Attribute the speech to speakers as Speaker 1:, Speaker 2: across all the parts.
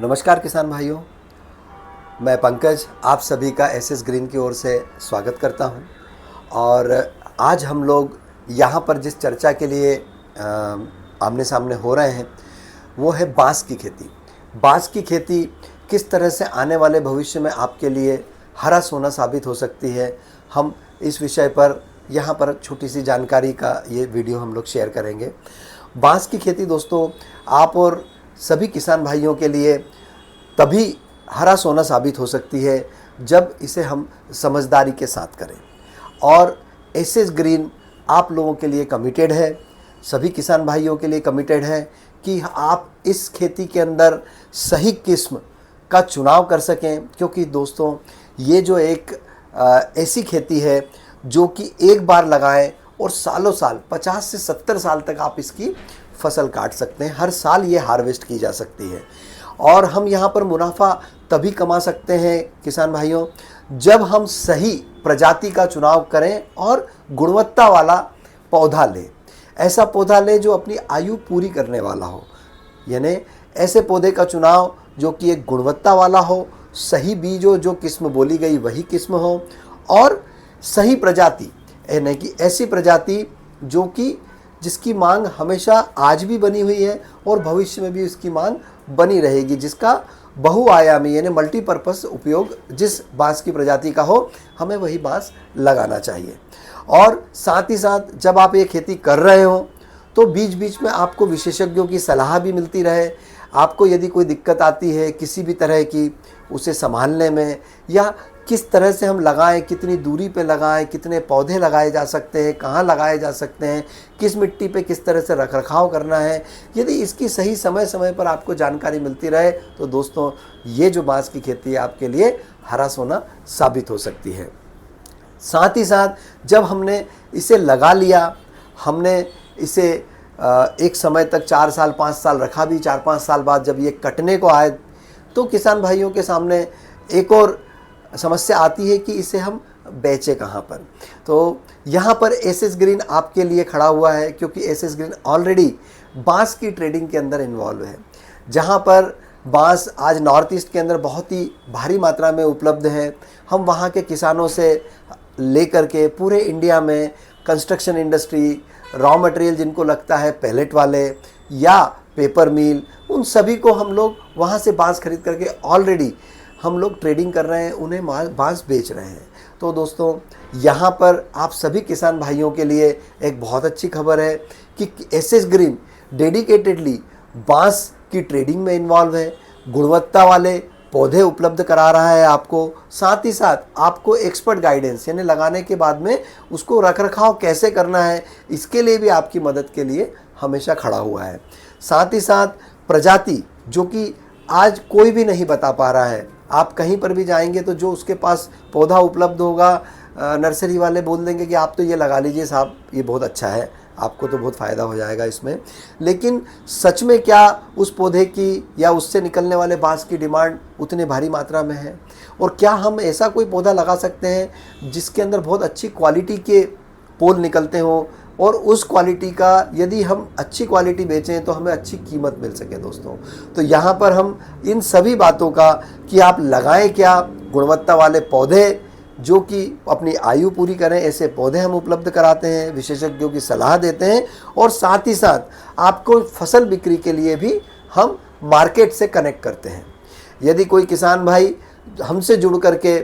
Speaker 1: नमस्कार किसान भाइयों, मैं पंकज आप सभी का एसएस ग्रीन की ओर से स्वागत करता हूं। और आज हम लोग यहां पर जिस चर्चा के लिए आमने सामने हो रहे हैं वो है बांस की खेती। बांस की खेती किस तरह से आने वाले भविष्य में आपके लिए हरा सोना साबित हो सकती है, हम इस विषय पर यहाँ पर छोटी सी जानकारी का ये वीडियो हम लोग शेयर करेंगे। बांस की खेती दोस्तों आप और सभी किसान भाइयों के लिए तभी हरा सोना साबित हो सकती है जब इसे हम समझदारी के साथ करें। और एसएस ग्रीन आप लोगों के लिए कमिटेड है, सभी किसान भाइयों के लिए कमिटेड है कि आप इस खेती के अंदर सही किस्म का चुनाव कर सकें। क्योंकि दोस्तों ये जो एक ऐसी खेती है जो कि एक बार लगाएं और सालों साल 50 से 70 साल तक आप इसकी फसल काट सकते हैं। हर साल ये हार्वेस्ट की जा सकती है और हम यहाँ पर मुनाफा तभी कमा सकते हैं किसान भाइयों जब हम सही प्रजाति का चुनाव करें और गुणवत्ता वाला पौधा लें। ऐसा पौधा लें जो अपनी आयु पूरी करने वाला हो, यानी ऐसे पौधे का चुनाव जो कि एक गुणवत्ता वाला हो, सही बीज हो, जो किस्म बोली गई वही किस्म हो, और सही प्रजाति यानी कि ऐसी प्रजाति जो कि जिसकी मांग हमेशा आज भी बनी हुई है और भविष्य में भी इसकी मांग बनी रहेगी, जिसका बहुआयामी यानी मल्टीपर्पस उपयोग जिस बांस की प्रजाति का हो, हमें वही बांस लगाना चाहिए। और साथ ही साथ जब आप ये खेती कर रहे हो तो बीच बीच में आपको विशेषज्ञों की सलाह भी मिलती रहे। आपको यदि कोई दिक्कत आती है किसी भी तरह की उसे संभालने में, या किस तरह से हम लगाएं, कितनी दूरी पे लगाएं, कितने पौधे लगाए जा सकते हैं, कहाँ लगाए जा सकते हैं, किस मिट्टी पे किस तरह से रखरखाव करना है, यदि इसकी सही समय समय पर आपको जानकारी मिलती रहे तो दोस्तों ये जो बांस की खेती है आपके लिए हरा सोना साबित हो सकती है। साथ ही साथ जब हमने इसे लगा लिया, हमने इसे एक समय तक 4 साल 5 साल रखा भी, 4-5 साल बाद जब ये कटने को आए तो किसान भाइयों के सामने एक और समस्या आती है कि इसे हम बेचें कहाँ पर। तो यहाँ पर एसएस ग्रीन आपके लिए खड़ा हुआ है, क्योंकि एसएस ग्रीन ऑलरेडी बांस की ट्रेडिंग के अंदर इन्वॉल्व है। जहाँ पर बांस आज नॉर्थ ईस्ट के अंदर बहुत ही भारी मात्रा में उपलब्ध है, हम वहाँ के किसानों से लेकर के पूरे इंडिया में कंस्ट्रक्शन इंडस्ट्री, रॉ मटेरियल जिनको लगता है पैलेट वाले या पेपर मिल, उन सभी को हम लोग वहाँ से बांस खरीद करके ऑलरेडी हम लोग ट्रेडिंग कर रहे हैं, उन्हें बांस बेच रहे हैं। तो दोस्तों यहाँ पर आप सभी किसान भाइयों के लिए एक बहुत अच्छी खबर है कि एसएस ग्रीन डेडिकेटेडली बांस की ट्रेडिंग में इन्वॉल्व है, गुणवत्ता वाले पौधे उपलब्ध करा रहा है आपको, साथ ही साथ आपको एक्सपर्ट गाइडेंस यानी लगाने के बाद में उसको रखरखाव कैसे करना है इसके लिए भी आपकी मदद के लिए हमेशा खड़ा हुआ है। साथ ही साथ प्रजाति जो कि आज कोई भी नहीं बता पा रहा है, आप कहीं पर भी जाएंगे तो जो उसके पास पौधा उपलब्ध होगा नर्सरी वाले बोल देंगे कि आप तो ये लगा लीजिए साहब, ये बहुत अच्छा है, आपको तो बहुत फ़ायदा हो जाएगा इसमें। लेकिन सच में क्या उस पौधे की या उससे निकलने वाले बांस की डिमांड उतने भारी मात्रा में है? और क्या हम ऐसा कोई पौधा लगा सकते हैं जिसके अंदर बहुत अच्छी क्वालिटी के पोल निकलते हों और उस क्वालिटी का यदि हम अच्छी क्वालिटी बेचें तो हमें अच्छी कीमत मिल सके दोस्तों? तो यहाँ पर हम इन सभी बातों का कि आप लगाएं क्या, गुणवत्ता वाले पौधे जो कि अपनी आयु पूरी करें, ऐसे पौधे हम उपलब्ध कराते हैं, विशेषज्ञों की सलाह देते हैं, और साथ ही साथ आपको फसल बिक्री के लिए भी हम मार्केट से कनेक्ट करते हैं। यदि कोई किसान भाई हमसे जुड़ करके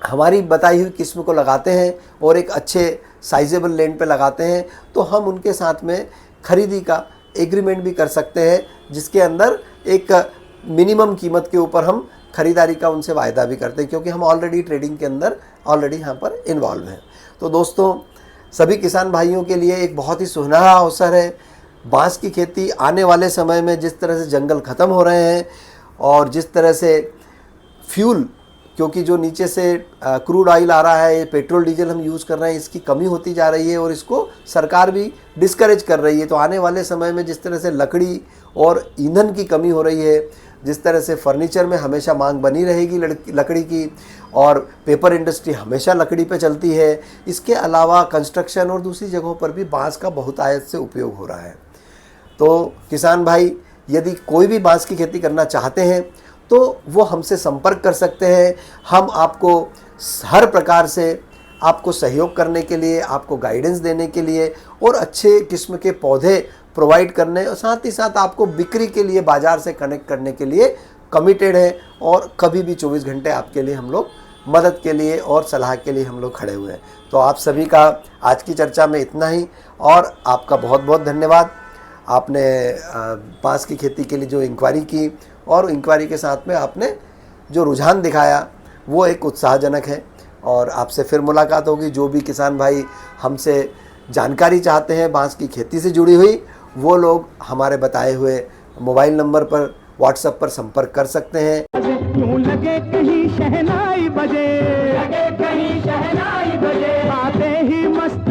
Speaker 1: हमारी बताई हुई किस्म को लगाते हैं और एक अच्छे साइजेबल लैंड पे लगाते हैं तो हम उनके साथ में खरीदी का एग्रीमेंट भी कर सकते हैं, जिसके अंदर एक मिनिमम कीमत के ऊपर हम खरीदारी का उनसे वायदा भी करते हैं, क्योंकि हम ऑलरेडी ट्रेडिंग के अंदर ऑलरेडी यहाँ पर इन्वॉल्व हैं। तो दोस्तों सभी किसान भाइयों के लिए एक बहुत ही सुनहरा अवसर है। बांस की खेती आने वाले समय में जिस तरह से जंगल ख़त्म हो रहे हैं और जिस तरह से फ्यूल, क्योंकि जो नीचे से क्रूड ऑयल आ रहा है, पेट्रोल डीजल हम यूज़ कर रहे हैं, इसकी कमी होती जा रही है और इसको सरकार भी डिस्करेज कर रही है। तो आने वाले समय में जिस तरह से लकड़ी और ईंधन की कमी हो रही है, जिस तरह से फर्नीचर में हमेशा मांग बनी रहेगी लकड़ी की, और पेपर इंडस्ट्री हमेशा लकड़ी पे चलती है, इसके अलावा कंस्ट्रक्शन और दूसरी जगहों पर भी बांस का बहुतायत से उपयोग हो रहा है। तो किसान भाई यदि कोई भी बांस की खेती करना चाहते हैं तो वो हमसे संपर्क कर सकते हैं। हम आपको हर प्रकार से आपको सहयोग करने के लिए, आपको गाइडेंस देने के लिए और अच्छे किस्म के पौधे प्रोवाइड करने और साथ ही साथ आपको बिक्री के लिए बाज़ार से कनेक्ट करने के लिए कमिटेड है। और कभी भी 24 घंटे आपके लिए हम लोग मदद के लिए और सलाह के लिए हम लोग खड़े हुए हैं। तो आप सभी का आज की चर्चा में इतना ही और आपका बहुत बहुत धन्यवाद। आपने बांस की खेती के लिए जो इंक्वायरी की और इंक्वायरी के साथ में आपने जो रुझान दिखाया वो एक उत्साहजनक है। और आपसे फिर मुलाकात होगी। जो भी किसान भाई हमसे जानकारी चाहते हैं बांस की खेती से जुड़ी हुई, वो लोग हमारे बताए हुए मोबाइल नंबर पर व्हाट्सएप पर संपर्क कर सकते हैं।
Speaker 2: यूं लगे कहीं शहनाई बजे, लगे कहीं शहनाई बजे, आते ही मस्त